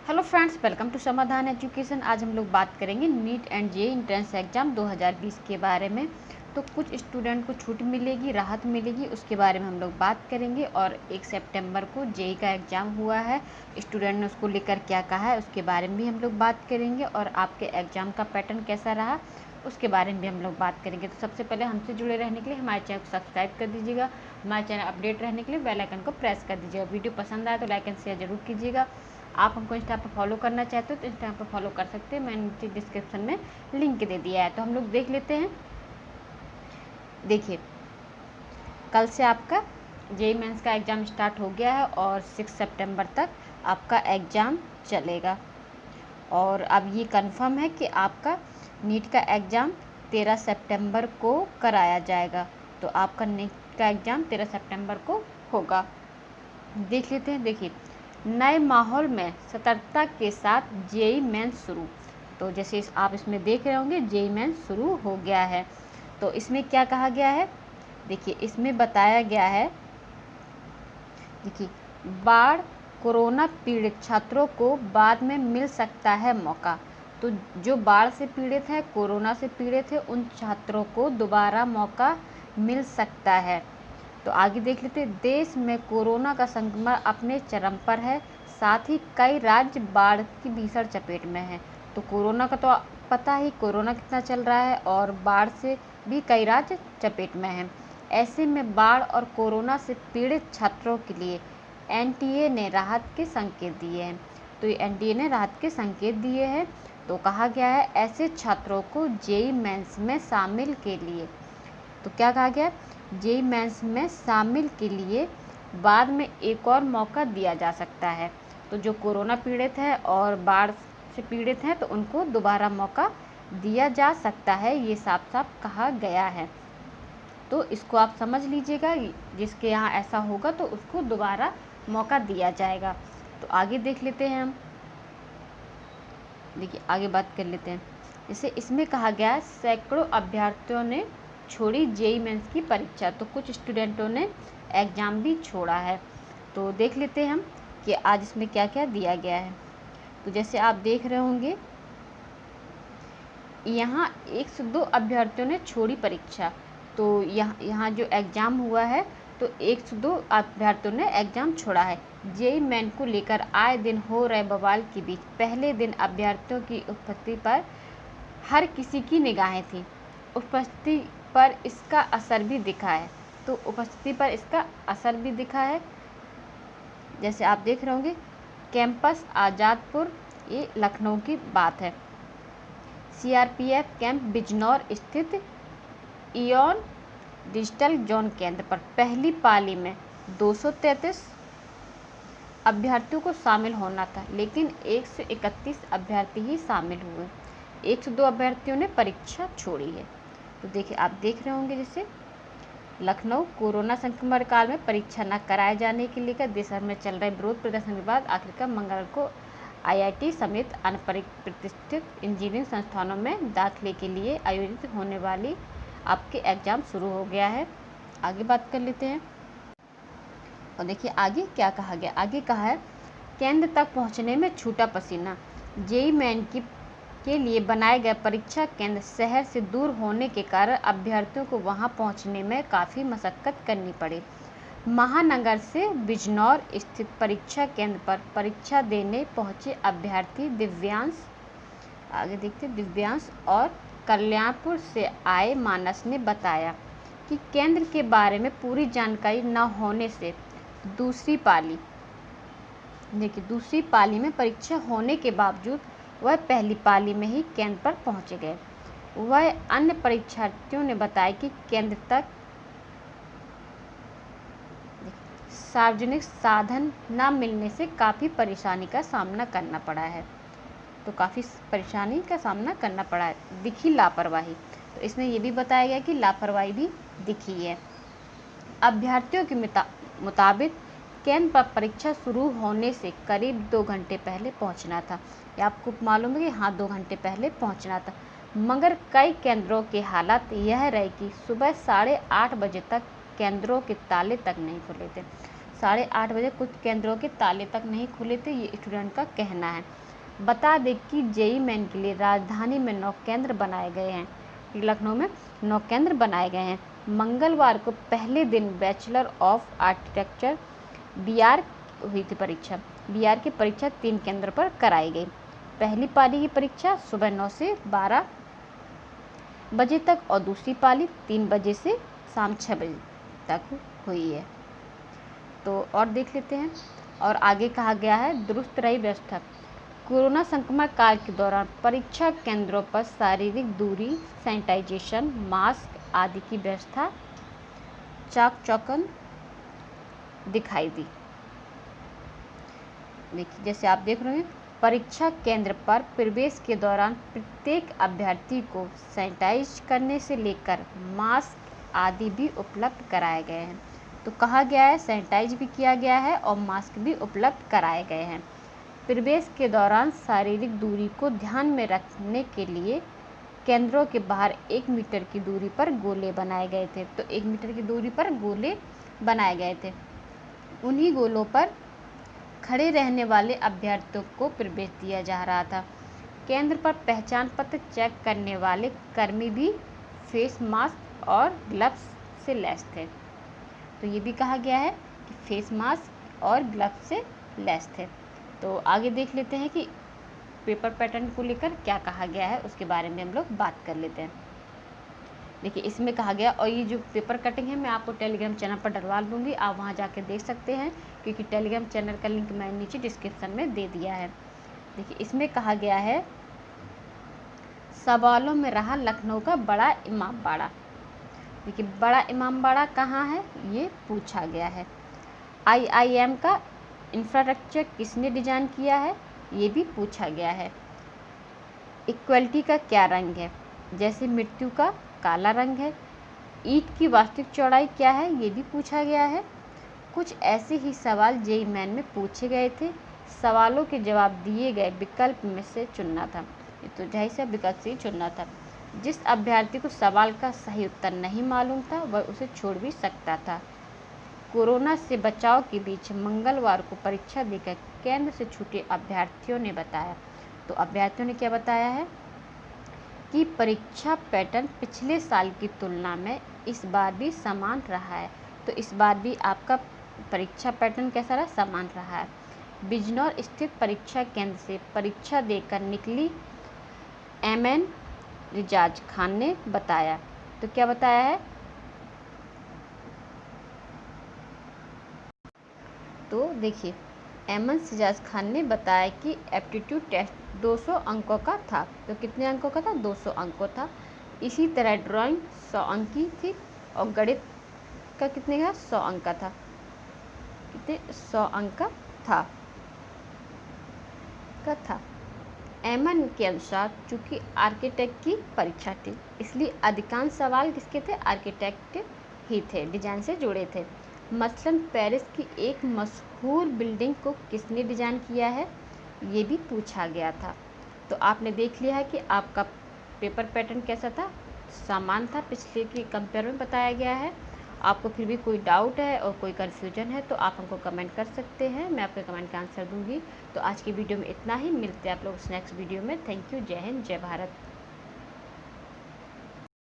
Hello friends, welcome to समाधान education. आज हम लोग बात करेंगे neat and JEE entrance exam 2020 के बारे में। तो कुछ स्टूडेंट को छूट मिलेगी, राहत मिलेगी, उसके बारे में हम लोग बात करेंगे। और 1 सितंबर को जेईई का एग्ज़ाम हुआ है, स्टूडेंट ने उसको लेकर क्या कहा है उसके बारे में भी हम लोग बात करेंगे। और आपके एग्ज़ाम का पैटर्न कैसा रहा उसके बारे में भी हम लोग बात करेंगे। तो सबसे पहले हमसे जुड़े रहने के लिए हमारे चैनल को सब्सक्राइब कर दीजिएगा, हमारे चैनल अपडेट रहने के लिए बेल आइकन को प्रेस कर दीजिएगा। वीडियो पसंद आए तो लाइक एंड शेयर जरूर कीजिएगा। आप हमको इंस्टा पर फॉलो करना चाहते हो तो इंस्टा पर फॉलो कर सकते हैं, मैंने नीचे डिस्क्रिप्शन में लिंक दे दिया है। तो हम लोग देख लेते हैं। देखिए, कल से आपका जेईई मेंस का एग्ज़ाम स्टार्ट हो गया है और 6 सितंबर तक आपका एग्ज़ाम चलेगा। और अब ये कंफर्म है कि आपका नीट का एग्ज़ाम 13 सितंबर को कराया जाएगा। तो आपका नीट का एग्ज़ाम 13 सितंबर को होगा। देख लेते हैं। देखिए, नए माहौल में सतर्कता के साथ जेईई मेंस शुरू। तो जैसे आप इसमें देख रहे होंगे जेईई मेंस शुरू हो गया है। तो इसमें क्या कहा गया है, देखिए इसमें बताया गया है, देखिए बाढ़ कोरोना पीड़ित छात्रों को बाद में मिल सकता है मौका। तो जो बाढ़ से पीड़ित है, कोरोना से पीड़ित है, उन छात्रों को दोबारा मौका मिल सकता है। तो आगे देख लेते हैं। देश में कोरोना का संक्रमण अपने चरम पर है, साथ ही कई राज्य बाढ़ की भीषण चपेट में हैं। तो कोरोना का तो पता ही, कोरोना कितना चल रहा है और बाढ़ से भी कई राज्य चपेट में हैं। ऐसे में बाढ़ और कोरोना से पीड़ित छात्रों के लिए एनटीए ने राहत के संकेत दिए हैं। तो ये एनटीए ने राहत के संकेत दिए हैं। तो कहा गया है ऐसे छात्रों को जेईई मेंस में शामिल के लिए, तो क्या कहा गया, जेईई मेंस में शामिल के लिए बाद में एक और मौका दिया जा सकता है। तो जो कोरोना पीड़ित है और बाढ़ से पीड़ित हैं तो उनको दोबारा मौका दिया जा सकता है, ये साफ साफ कहा गया है। तो इसको आप समझ लीजिएगा, जिसके यहाँ ऐसा होगा तो उसको दोबारा मौका दिया जाएगा। तो आगे देख लेते हैं हम। देखिए आगे बात कर लेते हैं। जैसे इसमें कहा गया है सैकड़ों अभ्यर्थियों ने छोड़ी जेईई मेंस की परीक्षा। तो कुछ स्टूडेंटों ने एग्ज़ाम भी छोड़ा है। तो देख लेते हैं हम कि आज इसमें क्या क्या दिया गया है। तो जैसे आप देख रहे होंगे, यहाँ 102 अभ्यर्थियों ने छोड़ी परीक्षा। तो यहाँ जो एग्ज़ाम हुआ है तो 102 अभ्यर्थियों ने एग्ज़ाम छोड़ा है। जेईई मेन को लेकर आए दिन हो रहे बवाल के बीच पहले दिन अभ्यर्थियों की उपस्थिति पर हर किसी की निगाहें थी। उपस्थिति पर इसका असर भी दिखा है। तो उपस्थिति पर इसका असर भी दिखा है। जैसे आप देख रहे होंगे, कैंपस आज़ादपुर, ये लखनऊ की बात है। सीआरपीएफ कैंप बिजनौर स्थित इयॉन डिजिटल जोन केंद्र पर पहली पाली में 233 अभ्यर्थियों को शामिल होना था, लेकिन 131 अभ्यर्थी ही शामिल हुए। 102 अभ्यर्थियों ने परीक्षा छोड़ी है। तो देखिए आप देख रहे होंगे, जैसे लखनऊ कोरोना संक्रमण काल में परीक्षा न कराए जाने के लेकर देश भर में चल रहे विरोध प्रदर्शन के बाद आखिरकार मंगलवार को आईआईटी समेत अन्य प्रतिष्ठित इंजीनियरिंग संस्थानों में दाखिले के लिए आयोजित होने वाली आपके एग्ज़ाम शुरू हो गया है। आगे बात कर लेते हैं। और देखिए आगे क्या कहा गया। आगे कहा है केंद्र तक पहुंचने में छूटा पसीना। जेईई मेन के लिए बनाए गए परीक्षा केंद्र शहर से दूर होने के कारण अभ्यर्थियों को वहां पहुंचने में काफ़ी मशक्कत करनी पड़ी। महानगर से बिजनौर स्थित परीक्षा केंद्र पर परीक्षा देने पहुंचे अभ्यर्थी दिव्यांश, आगे देखते दिव्यांश और कल्याणपुर से आए मानस ने बताया कि केंद्र के बारे में पूरी जानकारी न होने से दूसरी पाली में परीक्षा होने के बावजूद वह पहली पाली में ही केंद्र पर पहुंच गए। वह अन्य परीक्षार्थियों ने बताया कि केंद्र तक सार्वजनिक साधन न मिलने से काफ़ी परेशानी का सामना करना पड़ा है। तो काफ़ी परेशानी का सामना करना पड़ा है। दिखी लापरवाही, तो इसमें यह भी बताया गया कि लापरवाही भी दिखी है। अभ्यर्थियों के मुताबिक केंद्र पर परीक्षा शुरू होने से करीब 2 घंटे पहले पहुंचना था। ये आपको मालूम है कि हाँ 2 घंटे पहले पहुंचना था, मगर कई केंद्रों के हालात यह रहे कि सुबह 8:30 बजे तक केंद्रों के ताले तक नहीं खुले थे। 8:30 बजे कुछ केंद्रों के ताले तक नहीं खुले थे, ये स्टूडेंट का कहना है। बता दें कि जेईई मेन के लिए राजधानी में 9 केंद्र बनाए गए हैं। लखनऊ में 9 केंद्र बनाए गए हैं। मंगलवार को पहले दिन बैचलर ऑफ आर्किटेक्चर बीआर हुई थी परीक्षा। बीआर की परीक्षा 3 केंद्र पर कराई गई। पहली पाली की परीक्षा सुबह 9 से 12 बजे तक और दूसरी पाली 3 बजे से शाम 6 बजे तक हुई है। तो और देख लेते हैं। और आगे कहा गया है, दुरुस्त रही व्यवस्था। कोरोना संक्रमण काल के दौरान परीक्षा केंद्रों पर शारीरिक दूरी, सैनिटाइजेशन, मास्क आदि की व्यवस्था चाक चौबंद दिखाई दी। देखिए, जैसे आप देख रहे हैं, परीक्षा केंद्र पर प्रवेश के दौरान प्रत्येक अभ्यर्थी को सैनिटाइज करने से लेकर मास्क आदि भी उपलब्ध कराए गए हैं। तो कहा गया है सैनिटाइज भी किया गया है और मास्क भी उपलब्ध कराए गए हैं। प्रवेश के दौरान शारीरिक दूरी को ध्यान में रखने के लिए केंद्रों के बाहर 1 मीटर की दूरी पर गोले बनाए गए थे। तो 1 मीटर की दूरी पर गोले बनाए गए थे। उन्हीं गोलों पर खड़े रहने वाले अभ्यर्थियों को प्रवेश दिया जा रहा था। केंद्र पर पहचान पत्र चेक करने वाले कर्मी भी फेस मास्क और ग्लव्स से लैस थे। तो ये भी कहा गया है कि फेस मास्क और ग्लव्स से लैस थे। तो आगे देख लेते हैं कि पेपर पैटर्न को लेकर क्या कहा गया है, उसके बारे में हम लोग बात कर लेते हैं। देखिए, इसमें कहा गया, और ये जो पेपर कटिंग है मैं आपको टेलीग्राम चैनल पर डलवा दूँगी, आप वहाँ जाके देख सकते हैं, क्योंकि टेलीग्राम चैनल का लिंक मैंने नीचे डिस्क्रिप्शन में दे दिया है। देखिए, इसमें कहा गया है, सवालों में रहा लखनऊ का बड़ा इमामबाड़ा। देखिए, बड़ा इमामबाड़ा कहाँ है ये पूछा गया है। IIM का इंफ्रास्ट्रक्चर किसने डिजाइन किया है, ये भी पूछा गया है। इक्वलिटी का क्या रंग है, जैसे मृत्यु का काला रंग है। ईंट की वास्तविक चौड़ाई क्या है, ये भी पूछा गया है। कुछ ऐसे ही सवाल जेईई मेन में पूछे गए थे। सवालों के जवाब दिए गए विकल्प में से चुनना था। ये तो जाहिर सा विकल्प से ही चुनना था। जिस अभ्यर्थी को सवाल का सही उत्तर नहीं मालूम था वह उसे छोड़ भी सकता था। कोरोना से बचाव के बीच मंगलवार को परीक्षा देकर केंद्र से छूटे अभ्यर्थियों ने बताया। तो अभ्यर्थियों ने क्या बताया है कि परीक्षा पैटर्न पिछले साल की तुलना में इस बार भी समान रहा है। तो इस बार भी आपका परीक्षा पैटर्न कैसा रहा, समान रहा है। बिजनौर स्थित परीक्षा केंद्र से परीक्षा देकर निकली MN रिजाज खान ने बताया। तो क्या बताया है, तो देखिए, MN रिजाज खान ने बताया कि एप्टीट्यूड टेस्ट 200 अंकों का था। तो कितने अंकों का था, 200 अंकों था। इसी तरह ड्राइंग 100 अंक की थी और गणित का कितने का, 100 अंक का था। कितने, 100 अंक का था। MN के अनुसार चूंकि आर्किटेक्ट की परीक्षा थी, इसलिए अधिकांश सवाल किसके थे, आर्किटेक्ट ही थे, डिजाइन से जुड़े थे। मसलन पेरिस की एक मशहूर बिल्डिंग को किसने डिजाइन किया है, ये भी पूछा गया था। तो आपने देख लिया है कि आपका पेपर पैटर्न कैसा था, समान था, पिछले के कंपेयर में बताया गया है। आपको फिर भी कोई डाउट है और कोई कन्फ्यूजन है तो आप हमको कमेंट कर सकते हैं, मैं आपके कमेंट का आंसर दूंगी। तो आज की वीडियो में इतना ही, मिलते हैं आप लोग नेक्स्ट वीडियो में। थैंक यू, जय हिंद, जय भारत।